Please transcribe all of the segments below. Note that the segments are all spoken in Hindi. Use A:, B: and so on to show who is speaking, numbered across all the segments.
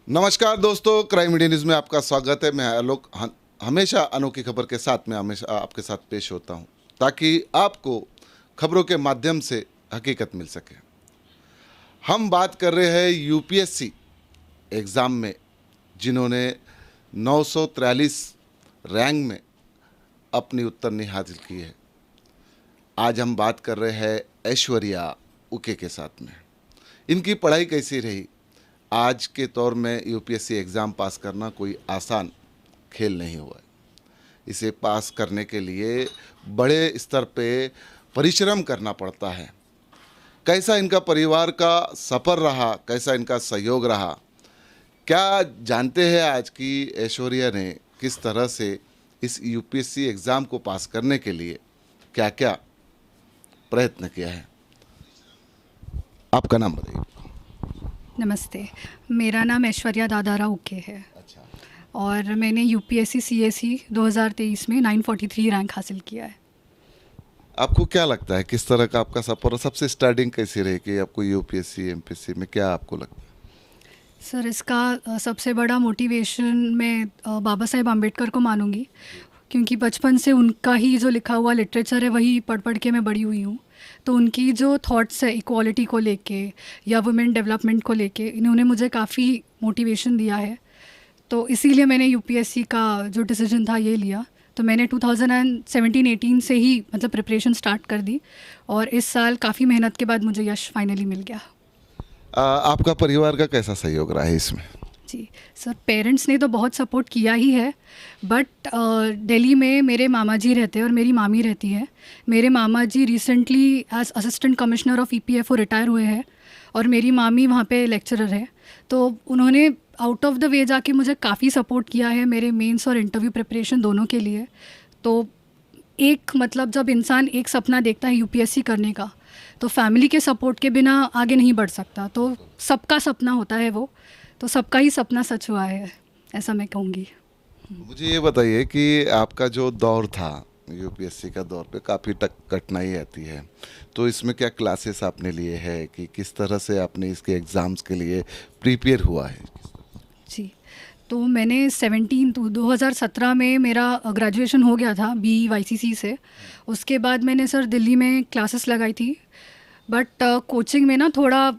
A: नमस्कार दोस्तों, क्राइम मीडिया न्यूज़ में आपका स्वागत है। मैं आलोक हमेशा अनोखी खबर के साथ में हमेशा आपके साथ पेश होता हूं, ताकि आपको खबरों के माध्यम से हकीकत मिल सके। हम बात कर रहे हैं यूपीएससी एग्ज़ाम में जिन्होंने 943 रैंक में अपनी उत्तीर्णता हासिल की है। आज हम बात कर रहे हैं ऐश्वर्या उके के साथ में। इनकी पढ़ाई कैसी रही? आज के दौर में यूपीएससी एग्ज़ाम पास करना कोई आसान खेल नहीं हुआ है। इसे पास करने के लिए बड़े स्तर पे परिश्रम करना पड़ता है। कैसा इनका परिवार का सफ़र रहा, कैसा इनका सहयोग रहा, क्या जानते हैं आज की ऐश्वर्या ने किस तरह से इस यूपीएससी एग्ज़ाम को पास करने के लिए क्या क्या प्रयत्न किया है। आपका नाम बताइए।
B: नमस्ते, मेरा नाम ऐश्वर्या दादारा उके है
A: अच्छा,
B: और मैंने यूपीएससी सीएसई 2023 में 943 रैंक हासिल किया है।
A: आपको क्या लगता है किस तरह का आपका सफ़र और सबसे स्टार्टिंग कैसी रही कि आपको यूपीएससी एमपीएससी में क्या आपको लगता है?
B: सर, इसका सबसे बड़ा मोटिवेशन मैं बाबा साहेब आम्बेडकर को मानूंगी, क्योंकि बचपन से उनका ही जो लिखा हुआ लिटरेचर है वही पढ़ पढ़ के मैं बड़ी हुई हूँ। तो उनकी जो थॉट्स है इक्वालिटी को लेके या वुमेन डेवलपमेंट को लेके, इन्होंने मुझे काफ़ी मोटिवेशन दिया है। तो इसीलिए मैंने यूपीएससी का जो डिसीजन था ये लिया। तो मैंने 2017-18 से ही मतलब प्रिपरेशन स्टार्ट कर दी और इस साल काफ़ी मेहनत के बाद मुझे यश फाइनली मिल गया।
A: आपका परिवार का कैसा सहयोग रहा है इसमें?
B: जी सर, पेरेंट्स ने तो बहुत सपोर्ट किया ही है, बट दिल्ली में मेरे मामा जी रहते हैं और मेरी मामी रहती है। मेरे मामा जी recently as assistant commissioner of EPFO retire हुए हैं और मेरी मामी वहाँ पे लेक्चरर है। तो उन्होंने आउट ऑफ द वे जाके मुझे काफ़ी सपोर्ट किया है मेरे मेंस और इंटरव्यू प्रिपरेशन दोनों के लिए। तो एक मतलब जब इंसान एक सपना देखता है यूपीएससी करने का, तो फैमिली के सपोर्ट के बिना आगे नहीं बढ़ सकता। तो सबका सपना होता है वो, तो सबका ही सपना सच हुआ है, ऐसा मैं कहूँगी।
A: मुझे ये बताइए कि आपका जो दौर था यूपीएससी का दौर पे काफ़ी कठिनाई आती है, तो इसमें क्या क्लासेस आपने लिए हैं कि किस तरह से आपने इसके एग्ज़ाम्स के लिए प्रिपेयर हुआ है?
B: जी, तो मैंने 2017 में मेरा ग्रेजुएशन हो गया था BYCC से। उसके बाद मैंने सर दिल्ली में क्लासेस लगाई थी, बट कोचिंग में ना थोड़ा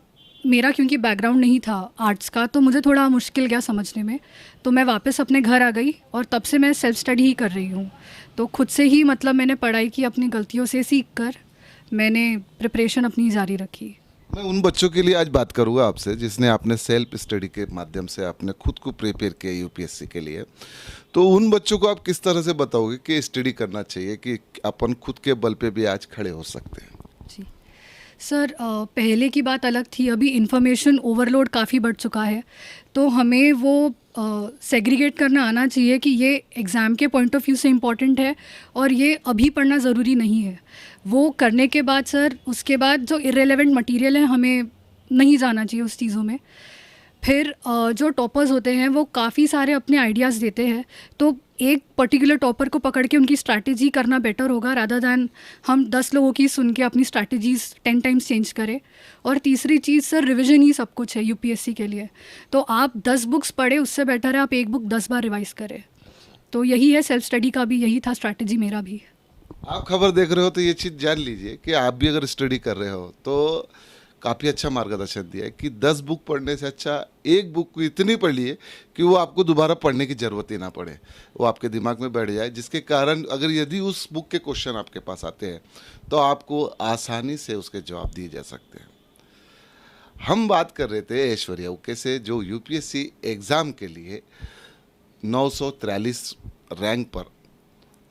B: मेरा क्योंकि बैकग्राउंड नहीं था आर्ट्स का, तो मुझे थोड़ा मुश्किल गया समझने में। तो मैं वापस अपने घर आ गई और तब से मैं सेल्फ स्टडी ही कर रही हूँ। तो खुद से ही मतलब मैंने पढ़ाई की, अपनी गलतियों से सीख कर मैंने प्रिपरेशन अपनी जारी रखी।
A: मैं उन बच्चों के लिए आज बात करूंगा आपसे जिसने आपने सेल्फ स्टडी के माध्यम से आपने खुद को प्रिपेयर किया यूपीएससी के लिए। तो उन बच्चों को आप किस तरह से बताओगे कि स्टडी करना चाहिए कि अपन खुद के बल पे भी आज खड़े हो सकते हैं?
B: जी सर, पहले की बात अलग थी, अभी इन्फॉर्मेशन ओवरलोड काफ़ी बढ़ चुका है। तो हमें वो सेग्रीगेट करना आना चाहिए कि ये एग्ज़ाम के पॉइंट ऑफ व्यू से इम्पॉर्टेंट है और ये अभी पढ़ना ज़रूरी नहीं है। वो करने के बाद सर, उसके बाद जो इरेलेवेंट मटेरियल है हमें नहीं जाना चाहिए उस चीज़ों में। फिर जो टॉपर्स होते हैं वो काफ़ी सारे अपने आइडियाज़ देते हैं, तो एक पर्टिकुलर टॉपर को पकड़ के उनकी स्ट्रैटेजी करना बेटर होगा रादर दैन हम 10 लोगों की सुन के अपनी स्ट्रैटेजीज़ 10 टाइम्स चेंज करें। और तीसरी चीज़ सर, रिवीजन ही सब कुछ है यूपीएससी के लिए। तो आप 10 बुक्स पढ़े, उससे बेटर है आप एक बुक 10 बार रिवाइज़ करें। तो यही है, सेल्फ स्टडी का भी यही था स्ट्रैटेजी मेरा भी।
A: आप खबर देख रहे हो तो ये चीज़ जान लीजिए कि आप भी अगर स्टडी कर रहे हो तो काफ़ी अच्छा मार्गदर्शन दिया है कि 10 बुक पढ़ने से अच्छा एक बुक को इतनी पढ़ लिए कि वो आपको दोबारा पढ़ने की ज़रूरत ही ना पड़े, वो आपके दिमाग में बैठ जाए, जिसके कारण अगर यदि उस बुक के क्वेश्चन आपके पास आते हैं तो आपको आसानी से उसके जवाब दिए जा सकते हैं। हम बात कर रहे थे ऐश्वर्या उके से जो यूपीएससी एग्ज़ाम के लिए 943 रैंक पर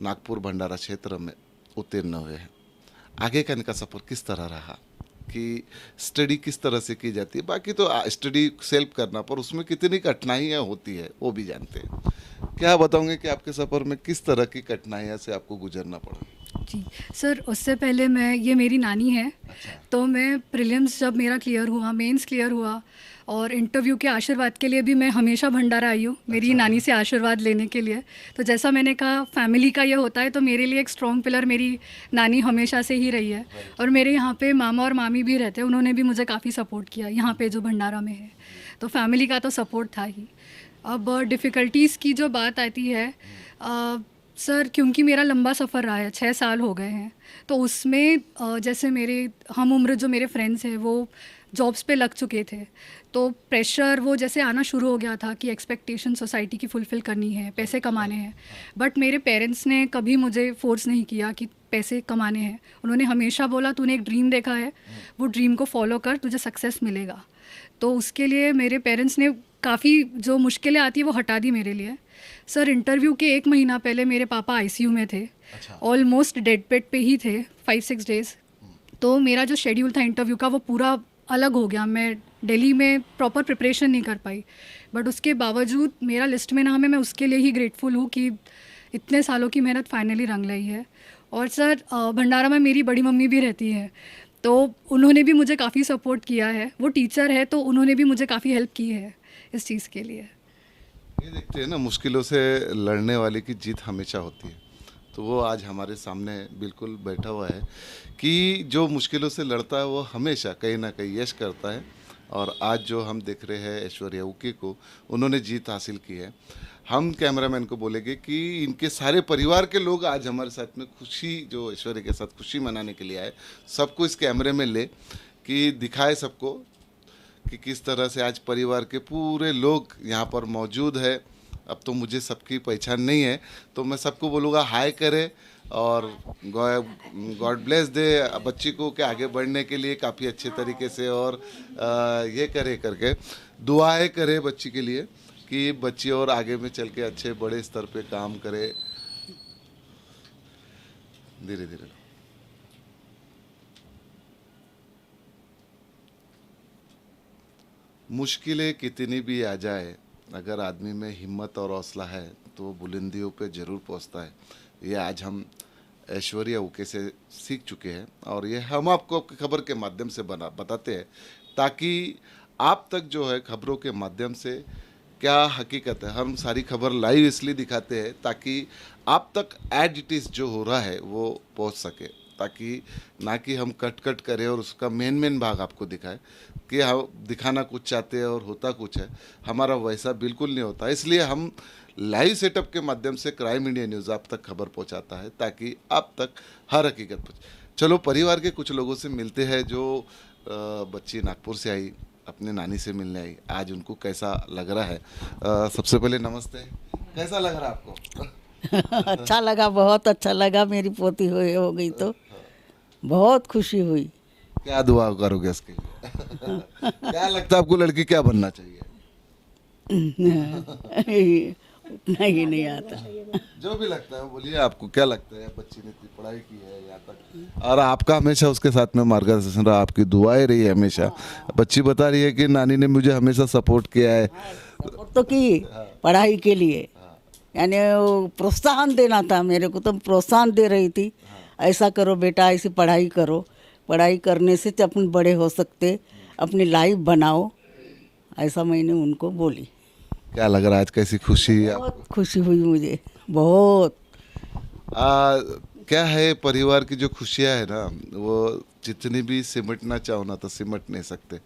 A: नागपुर भंडारा क्षेत्र में उत्तीर्ण हुए हैं। आगे का इनका सफ़र किस तरह रहा कि स्टडी किस तरह से की जाती है, बाकी तो स्टडी सेल्फ करना पर उसमें कितनी कठिनाइयाँ होती है वो भी जानते हैं। क्या बताओगे कि आपके सफ़र में किस तरह की कठिनाइयाँ से आपको गुजरना पड़ा?
B: जी सर, उससे पहले मैं, ये मेरी नानी है, तो मैं प्रीलिम्स जब मेरा क्लियर हुआ, मेंस क्लियर हुआ और इंटरव्यू के आशीर्वाद के लिए भी मैं हमेशा भंडारा आई हूँ मेरी नानी से आशीर्वाद लेने के लिए। तो जैसा मैंने कहा फैमिली का ये होता है, तो मेरे लिए एक स्ट्रॉन्ग पिलर मेरी नानी हमेशा से ही रही है। और मेरे यहाँ पे मामा और मामी भी रहते हैं, उन्होंने भी मुझे काफ़ी सपोर्ट किया यहाँ पे जो भंडारा में है। तो फैमिली का तो सपोर्ट था ही। अब डिफ़िकल्टीज़ की जो बात आती है सर, क्योंकि मेरा लंबा सफ़र रहा है, 6 साल हो गए हैं, तो उसमें जैसे मेरे हम उम्र जो मेरे फ्रेंड्स हैं वो जॉब्स पे लग चुके थे, तो प्रेशर वो जैसे आना शुरू हो गया था कि एक्सपेक्टेशन सोसाइटी की फुलफ़िल करनी है, पैसे कमाने हैं। बट मेरे पेरेंट्स ने कभी मुझे फ़ोर्स नहीं किया कि पैसे कमाने हैं। उन्होंने हमेशा बोला तूने एक ड्रीम देखा है, वो ड्रीम को फॉलो कर, तुझे सक्सेस मिलेगा। तो उसके लिए मेरे पेरेंट्स ने काफ़ी जो मुश्किलें आती है वो हटा दी मेरे लिए। सर, इंटरव्यू के 1 महीना पहले मेरे पापा आईसीयू में थे, ऑलमोस्ट डेड बेड पे ही थे 5-6 डेज़। तो मेरा जो शेड्यूल था इंटरव्यू का वो पूरा अलग हो गया। मैं दिल्ली में प्रॉपर प्रिपरेशन नहीं कर पाई, बट उसके बावजूद मेरा लिस्ट में नाम है। मैं उसके लिए ही ग्रेटफुल हूँ कि इतने सालों की मेहनत फाइनली रंग लाई है। और सर, भंडारा में मेरी बड़ी मम्मी भी रहती है, तो उन्होंने भी मुझे काफ़ी सपोर्ट किया है। वो टीचर है, तो उन्होंने भी मुझे काफ़ी हेल्प की है इस चीज़ के लिए।
A: ये देखते हैं ना, मुश्किलों से लड़ने वाले की जीत हमेशा होती है। तो वो आज हमारे सामने बिल्कुल बैठा हुआ है कि जो मुश्किलों से लड़ता है वो हमेशा कहीं ना कहीं यश करता है। और आज जो हम देख रहे हैं ऐश्वर्या उके को, उन्होंने जीत हासिल की है। हम कैमरामैन को बोलेंगे कि इनके सारे परिवार के लोग आज हमारे साथ में खुशी, जो ऐश्वर्या के साथ खुशी मनाने के लिए आए, सबको इस कैमरे में ले कि दिखाए सबको कि किस तरह से आज परिवार के पूरे लोग यहाँ पर मौजूद है। अब तो मुझे सबकी पहचान नहीं है, तो मैं सबको बोलूँगा हाय करे और गॉड ब्लेस दे बच्ची को के आगे बढ़ने के लिए काफ़ी अच्छे तरीके से, और ये करे करके दुआएं करे बच्ची के लिए कि बच्ची और आगे में चल के अच्छे बड़े स्तर पे काम करे। धीरे धीरे मुश्किलें कितनी भी आ जाए, अगर आदमी में हिम्मत और हौसला है तो वो बुलंदियों पे ज़रूर पहुंचता है। ये आज हम ऐश्वर्या उके से सीख चुके हैं, और ये हम आपको आपकी खबर के माध्यम से बताते हैं, ताकि आप तक जो है खबरों के माध्यम से क्या हकीकत है। हम सारी खबर लाइव इसलिए दिखाते हैं ताकि आप तक एज इट इज़ जो हो रहा है वो पहुंच सके, ताकि ना कि हम कट करें और उसका मेन भाग आपको दिखाए कि हम दिखाना कुछ चाहते हैं और होता कुछ है। हमारा वैसा बिल्कुल नहीं होता, इसलिए हम लाइव सेटअप के माध्यम से क्राइम इंडिया न्यूज़ आप तक खबर पहुंचाता है ताकि आप तक हर हकीकत पहुँचे। चलो परिवार के कुछ लोगों से मिलते हैं जो बच्ची नागपुर से आई, अपने नानी से मिलने आई। आज उनको कैसा लग रहा है? सबसे पहले नमस्ते, कैसा लग रहा है आपको?
C: अच्छा लगा, बहुत अच्छा लगा। मेरी पोती हो गई तो बहुत खुशी हुई।
A: क्या दुआ करोगे इसके लिए? क्या लगता है आपको, लड़की क्या बनना चाहिए?
C: उतना ही नहीं आता।
A: जो भी लगता है बोलिए, आपको क्या लगता है? बच्ची ने इतनी पढ़ाई की है यहाँ तक, और आपका हमेशा उसके साथ में मार्गदर्शन रहा, आपकी दुआएं रही है हमेशा। बच्ची बता रही है कि नानी ने मुझे हमेशा सपोर्ट किया है।
C: सपोर्ट तो की पढ़ाई के लिए, यानी वो प्रोत्साहन देना था मेरे को, तो प्रोत्साहन दे रही थी, ऐसा करो बेटा, ऐसी पढ़ाई करो, पढ़ाई करने से तो अपन बड़े हो सकते, अपनी लाइफ बनाओ, ऐसा मैंने उनको बोली।
A: क्या लग रहा है आज, कैसी खुशी है आपको?
C: बहुत खुशी हुई मुझे, बहुत।
A: क्या है, परिवार की जो खुशियाँ है ना, वो जितनी भी सिमटना चाहो ना तो सिमट नहीं सकते,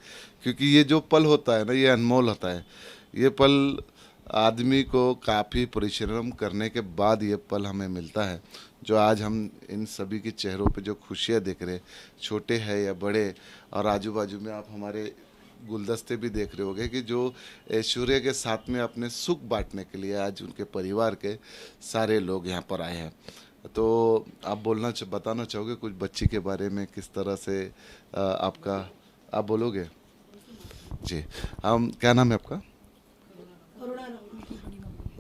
A: क्योंकि ये जो पल होता है ना, ये अनमोल होता है। ये पल आदमी को काफ़ी परिश्रम करने के बाद ये पल हमें मिलता है, जो आज हम इन सभी के चेहरों पे जो खुशियाँ देख रहे, छोटे हैं या बड़े, और आजू बाजू में आप हमारे गुलदस्ते भी देख रहे होंगे कि जो ऐश्वर्या के साथ में अपने सुख बांटने के लिए आज उनके परिवार के सारे लोग यहाँ पर आए हैं। तो आप बताना चाहोगे कुछ बच्ची के बारे में, किस तरह से आपका, आप बोलोगे? जी, क्या नाम है आपका?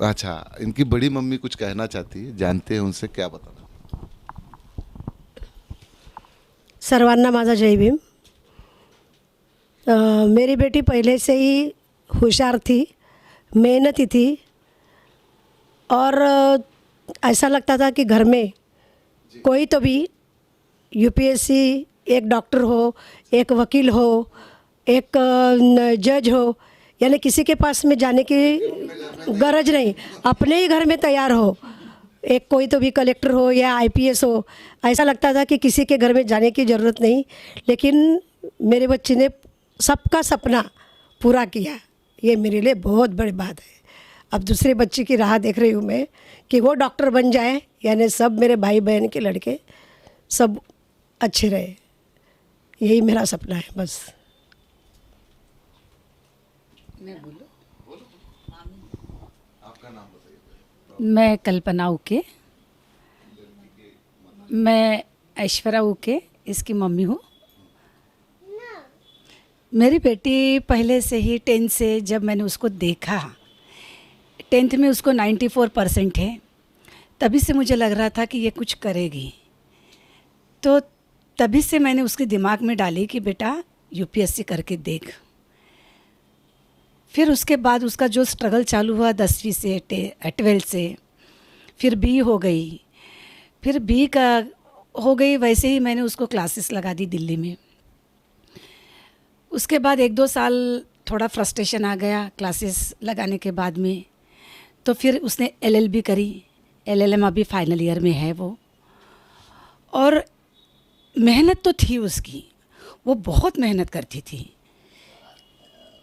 A: अच्छा, इनकी बड़ी मम्मी कुछ कहना चाहती है, जानते हैं उनसे, क्या बताना?
D: सर्वांना माझा जय भीम। मेरी बेटी पहले से ही होशियार थी, मेहनती थी, और ऐसा लगता था कि घर में कोई तो भी यूपीएससी, एक डॉक्टर हो, एक वकील हो, एक जज हो, यानी किसी के पास में जाने की गरज नहीं, अपने ही घर में तैयार हो। एक कोई तो भी कलेक्टर हो या आईपीएस हो, ऐसा लगता था कि किसी के घर में जाने की ज़रूरत नहीं। लेकिन मेरे बच्चे ने सबका सपना पूरा किया, ये मेरे लिए बहुत बड़ी बात है। अब दूसरे बच्चे की राह देख रही हूँ मैं कि वो डॉक्टर बन जाए, यानी सब मेरे भाई बहन के लड़के सब अच्छे रहे, यही मेरा सपना है बस।
E: मैं कल्पना उके, मैं ऐश्वर्या उके इसकी मम्मी हूँ। मेरी बेटी पहले से ही 10th से जब मैंने उसको देखा, 10th में उसको 94% है, तभी से मुझे लग रहा था कि ये कुछ करेगी। तो तभी से मैंने उसके दिमाग में डाली कि बेटा यूपीएससी करके देख। फिर उसके बाद उसका जो स्ट्रगल चालू हुआ 10वीं से 12th से, फिर बी हो गई, फिर बी का हो गई, वैसे ही मैंने उसको क्लासेस लगा दी दिल्ली में। उसके बाद 1-2 साल थोड़ा फ्रस्ट्रेशन आ गया क्लासेस लगाने के बाद में, तो फिर उसने LLB करी, LLM अभी फाइनल ईयर में है वो। और मेहनत तो थी उसकी, वो बहुत मेहनत करती थी,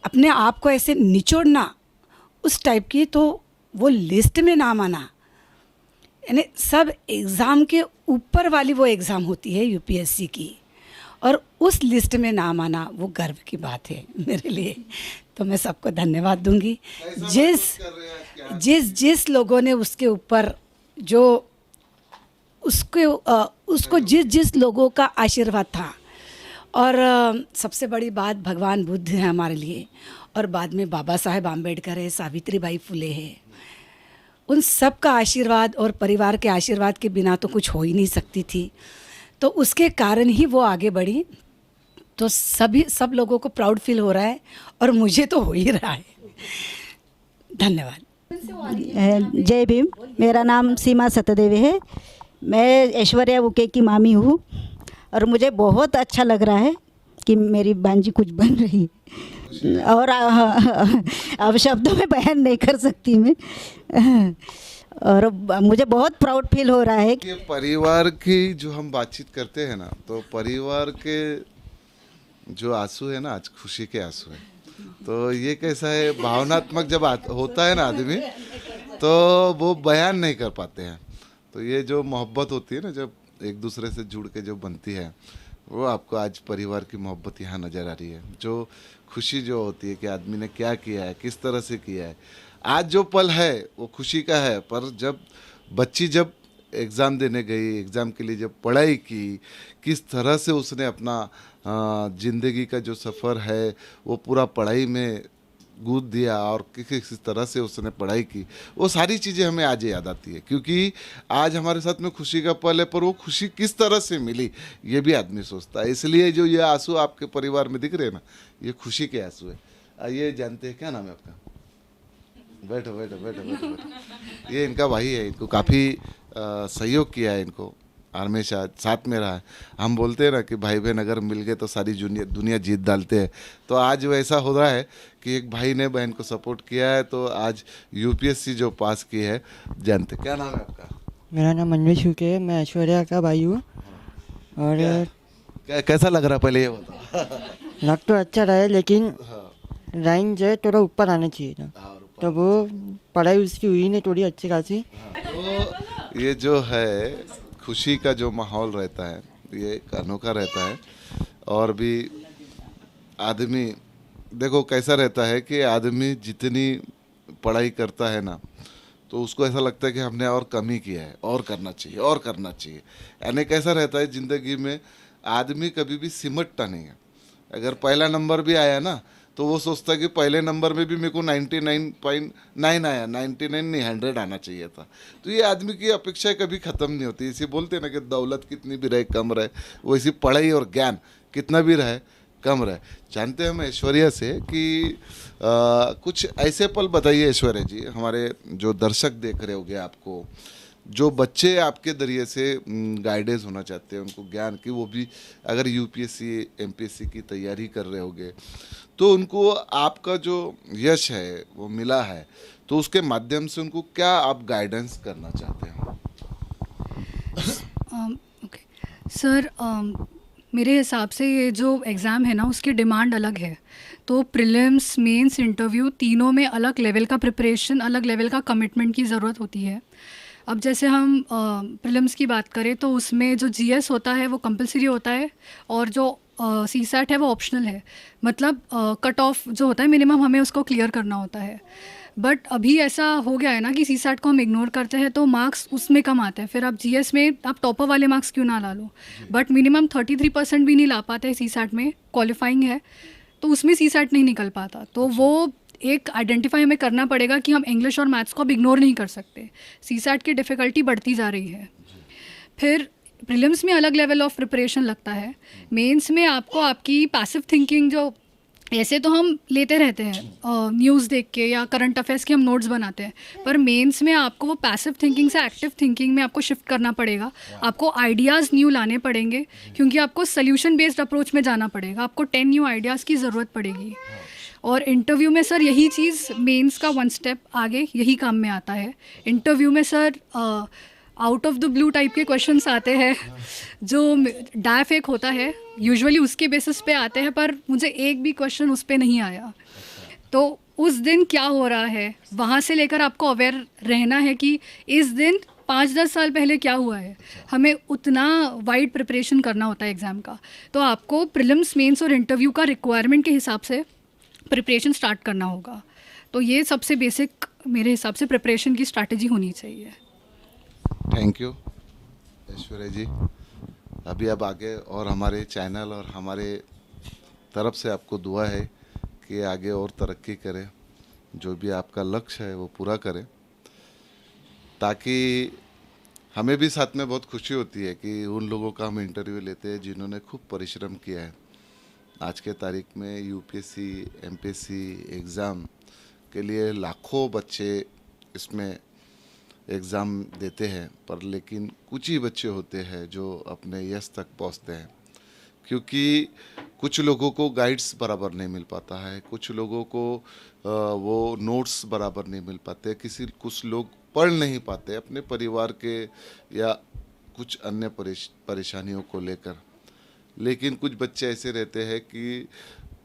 E: अपने आप को ऐसे निचोड़ना उस टाइप की, तो वो लिस्ट में नाम आना, यानी सब एग्ज़ाम के ऊपर वाली वो एग्ज़ाम होती है यूपीएससी की, और उस लिस्ट में नाम आना वो गर्व की बात है मेरे लिए। तो मैं सबको धन्यवाद दूंगी, जिस लोगों ने उसके ऊपर जो उसको जिस लोगों का आशीर्वाद था। और सबसे बड़ी बात भगवान बुद्ध है हमारे लिए, और बाद में बाबा साहेब आम्बेडकर है, सावित्रीबाई फुले है। उन सब का आशीर्वाद और परिवार के आशीर्वाद के बिना तो कुछ हो ही नहीं सकती थी, तो उसके कारण ही वो आगे बढ़ी। तो सब लोगों को प्राउड फील हो रहा है, और मुझे तो हो ही रहा है। धन्यवाद।
F: जय भीम। मेरा नाम सीमा सतदेवी है, मैं ऐश्वर्या उके की मामी हूँ, और मुझे बहुत अच्छा लग रहा है कि मेरी बांजी कुछ बन रही है, और अब शब्दों में बयान नहीं कर सकती मैं। और मुझे बहुत प्राउड फील हो रहा है
A: कि परिवार की जो हम बातचीत करते हैं ना, तो परिवार के जो आंसू है ना, आज खुशी के आंसू है। तो ये कैसा है, भावनात्मक जब होता है ना आदमी, तो वो बयान नहीं कर पाते हैं। तो ये जो मोहब्बत होती है ना, जब एक दूसरे से जुड़ के जो बनती है, वो आपको आज परिवार की मोहब्बत यहाँ नज़र आ रही है। जो खुशी जो होती है कि आदमी ने क्या किया है, किस तरह से किया है, आज जो पल है वो खुशी का है। पर जब बच्ची जब एग्ज़ाम देने गई, एग्ज़ाम के लिए जब पढ़ाई की, किस तरह से उसने अपना ज़िंदगी का जो सफ़र है वो पूरा पढ़ाई में कूद दिया, और किस तरह से उसने पढ़ाई की, वो सारी चीज़ें हमें आज याद आती है। क्योंकि आज हमारे साथ में खुशी का पल है, पर वो खुशी किस तरह से मिली ये भी आदमी सोचता है। इसलिए जो ये आंसू आपके परिवार में दिख रहे हैं ना, ये खुशी के आंसू है। आइए जानते हैं, क्या नाम है आपका? बैठो बैठो बैठो बैठो बैठो। ये इनका भाई है, इनको काफ़ी सहयोग किया है, इनको हमेशा साथ में रहा है। हम बोलते हैं ना कि भाई बहन अगर मिल गए तो सारी दुनिया जीत डालते हैं। तो आज वैसा हो रहा है कि एक भाई ने बहन को सपोर्ट किया है, तो आज यूपीएससी जो पास की है। जानते, क्या नाम है आपका?
G: मेरा नाम मनवेश उके है, मैं ऐश्वर्या का भाई हूँ। और
A: कैसा लग रहा है, पहले ये बताओ।
G: लग तो अच्छा रहा है, लेकिन रैंक जो है थोड़ा ऊपर आना चाहिए था, तो वो पढ़ाई उसकी हुई नहीं थोड़ी अच्छी खासी।
A: तो ये जो है खुशी का जो माहौल रहता है, ये एक अनोखा रहता है। और भी आदमी देखो कैसा रहता है कि आदमी जितनी पढ़ाई करता है ना, तो उसको ऐसा लगता है कि हमने और कमी किया है, और करना चाहिए, और करना चाहिए। यानी कैसा रहता है ज़िंदगी में, आदमी कभी भी सिमटता नहीं है। अगर पहला नंबर भी आया ना, तो वो सोचता है कि पहले नंबर में भी मेरे को 99.9 आया, 99 नहीं 100 आना चाहिए था। तो ये आदमी की अपेक्षाएं कभी ख़त्म नहीं होती। इसी बोलते हैं ना कि दौलत कितनी भी रहे कम रहे, वैसी पढ़ाई और ज्ञान कितना भी रहे कम रहे। जानते हैं हम ऐश्वर्या से कि कुछ ऐसे पल बताइए ऐश्वर्या जी, हमारे जो दर्शक देख रहे होंगे आपको, जो बच्चे आपके जरिए से गाइडेंस होना चाहते हैं उनको ज्ञान की, वो भी अगर यूपीएससी एमपीएससी की तैयारी कर रहे होंगे तो उनको आपका जो यश है वो मिला है, तो उसके माध्यम से उनको क्या आप गाइडेंस करना चाहते हैं?
B: ओके सर, मेरे हिसाब से ये जो एग्ज़ाम है ना उसकी डिमांड अलग है। तो प्रीलिम्स, मेंस, इंटरव्यू तीनों में अलग लेवल का प्रिपरेशन, अलग लेवल का कमिटमेंट की ज़रूरत होती है। अब जैसे हम प्रीलिम्स की बात करें तो उसमें जो जीएस होता है वो कंपलसरी होता है और जो सीसैट है वो ऑप्शनल है। मतलब कट ऑफ जो होता है मिनिमम हमें उसको क्लियर करना होता है। बट अभी ऐसा हो गया है ना कि सीसैट को हम इग्नोर करते हैं तो मार्क्स उसमें कम आते हैं। फिर आप जीएस में आप टॉपर वाले मार्क्स क्यों ना ला लो, बट मिनिमम 33% भी नहीं ला पाते सीसैट में, क्वालिफाइंग है तो उसमें सीसैट नहीं निकल पाता। तो वो एक आइडेंटिफाई हमें करना पड़ेगा कि हम इंग्लिश और मैथ्स को अब इग्नोर नहीं कर सकते, सीसैट की डिफ़िकल्टी बढ़ती जा रही है। फिर प्रीलिम्स में अलग लेवल ऑफ प्रिपरेशन लगता है। मेंस में आपको आपकी पैसिव थिंकिंग, जो ऐसे तो हम लेते रहते हैं न्यूज़ देख के या करंट अफेयर्स के हम नोट्स बनाते हैं, पर मेंस में आपको वो पैसिव थिंकिंग से एक्टिव थिंकिंग में आपको शिफ्ट करना पड़ेगा। आपको आइडियाज़ न्यू लाने पड़ेंगे क्योंकि आपको सोल्यूशन बेस्ड अप्रोच में जाना पड़ेगा। आपको 10 न्यू आइडियाज़ की ज़रूरत पड़ेगी। और इंटरव्यू में सर यही चीज़ मेंस का 1 स्टेप आगे यही काम में आता है। इंटरव्यू में sir out of the blue type के क्वेश्चंस आते हैं, जो डायफेक होता है यूजुअली उसके बेसिस पे आते हैं, पर मुझे एक भी क्वेश्चन उस पे नहीं आया। तो उस दिन क्या हो रहा है वहाँ से लेकर आपको अवेयर रहना है कि इस दिन 5-10 साल पहले क्या हुआ है। हमें उतना वाइड प्रिपरेशन करना होता है एग्ज़ाम का। तो आपको प्रीलिम्स, मेंस और इंटरव्यू का रिक्वायरमेंट के हिसाब से प्रिपरेशन स्टार्ट करना होगा। तो ये सबसे बेसिक मेरे हिसाब से प्रिपरेशन की स्ट्रैटेजी होनी चाहिए।
A: थैंक यू ऐश्वर्या जी। अभी अब आगे और हमारे चैनल और हमारे तरफ से आपको दुआ है कि आगे और तरक्की करें, जो भी आपका लक्ष्य है वो पूरा करें, ताकि हमें भी साथ में बहुत खुशी होती है कि उन लोगों का हम इंटरव्यू लेते हैं जिन्होंने खूब परिश्रम किया है। आज के तारीख में यूपीएससी एमपीएससी एग्ज़ाम के लिए लाखों बच्चे इसमें एग्ज़ाम देते हैं, पर लेकिन कुछ ही बच्चे होते हैं जो अपने यश तक पहुंचते हैं, क्योंकि कुछ लोगों को गाइड्स बराबर नहीं मिल पाता है, कुछ लोगों को वो नोट्स बराबर नहीं मिल पाते, कुछ लोग पढ़ नहीं पाते अपने परिवार के या कुछ अन्य परेशानियों को लेकर। लेकिन कुछ बच्चे ऐसे रहते हैं कि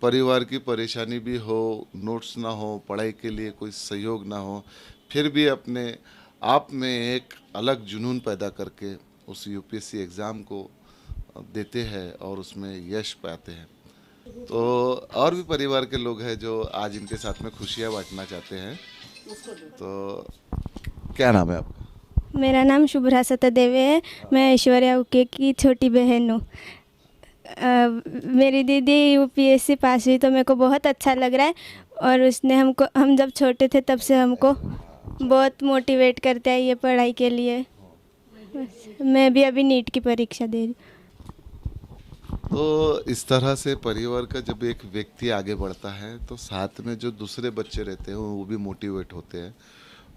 A: परिवार की परेशानी भी हो, नोट्स ना हो, पढ़ाई के लिए कोई सहयोग ना हो, फिर भी अपने आप में एक अलग जुनून पैदा करके उस यूपीएससी एग्ज़ाम को देते हैं और उसमें यश पाते हैं। तो और भी परिवार के लोग हैं जो आज इनके साथ में खुशियाँ बांटना चाहते हैं। तो क्या नाम है आपका?
H: मेरा नाम शुभ्रा सतदेवे है। मैं ऐश्वर्या उके की छोटी बहन हूँ। मेरी दीदी यूपीएससी पास हुई तो मेरे को बहुत अच्छा लग रहा है, और उसने हम जब छोटे थे तब से हमको बहुत मोटिवेट करता है ये पढ़ाई के लिए। मैं भी अभी नीट की परीक्षा दे रही।
A: तो इस तरह से परिवार का जब एक व्यक्ति आगे बढ़ता है तो साथ में जो दूसरे बच्चे रहते हैं वो भी मोटिवेट होते हैं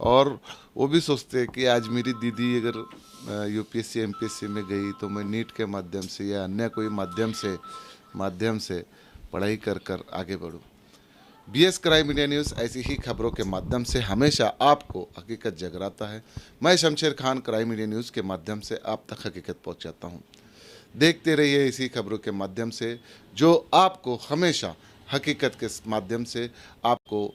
A: और वो भी सोचते हैं कि आज मेरी दीदी अगर यूपीएससी एमपीएससी में गई तो मैं नीट के माध्यम से या अन्य कोई माध्यम से पढ़ाई कर आगे बढ़ूं। बीएस क्राइम मीडिया न्यूज़ ऐसी ही खबरों के माध्यम से हमेशा आपको हकीकत जगराता है। मैं Shamsher Khan crime media news के माध्यम से आप तक हकीकत पहुंचाता हूं। देखते रहिए इसी खबरों के माध्यम से जो आपको हमेशा हकीकत के माध्यम से आपको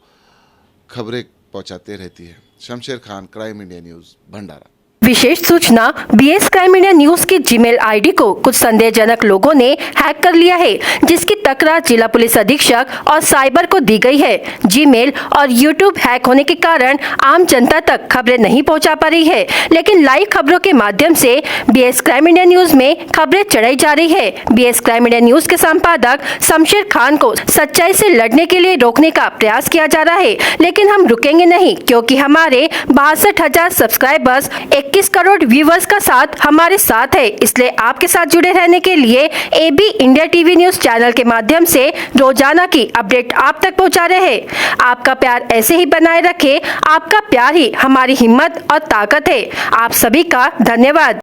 A: खबरें पहुंचाते रहती है। Shamsher Khan crime India news Bhandara.
I: विशेष सूचना, बीएस क्राइम इंडिया न्यूज की जीमेल आईडी को कुछ संदेहजनक लोगों ने हैक कर लिया है, जिसकी तकरार जिला पुलिस अधीक्षक और साइबर को दी गई है। जीमेल और यूट्यूब हैक होने के कारण आम जनता तक खबरें नहीं पहुंचा पा रही है, लेकिन लाइव खबरों के माध्यम से बीएस क्राइम इंडिया न्यूज में खबरें चढ़ाई जा रही है। बीएस क्राइम इंडिया न्यूज के संपादक शमशेर खान को सच्चाई से लड़ने के लिए रोकने का प्रयास किया जा रहा है, लेकिन हम रुकेंगे नहीं, क्योंकि हमारे 62,000 सब्सक्राइबर्स 21 करोड़ व्यूवर्स का साथ हमारे साथ है। इसलिए आपके साथ जुड़े रहने के लिए AB India TV news channel के माध्यम माध्यम से रोजाना की अपडेट आप तक पहुंचा रहे हैं। आपका प्यार ऐसे ही बनाए रखे। आपका प्यार ही हमारी हिम्मत और ताकत है। आप सभी का धन्यवाद।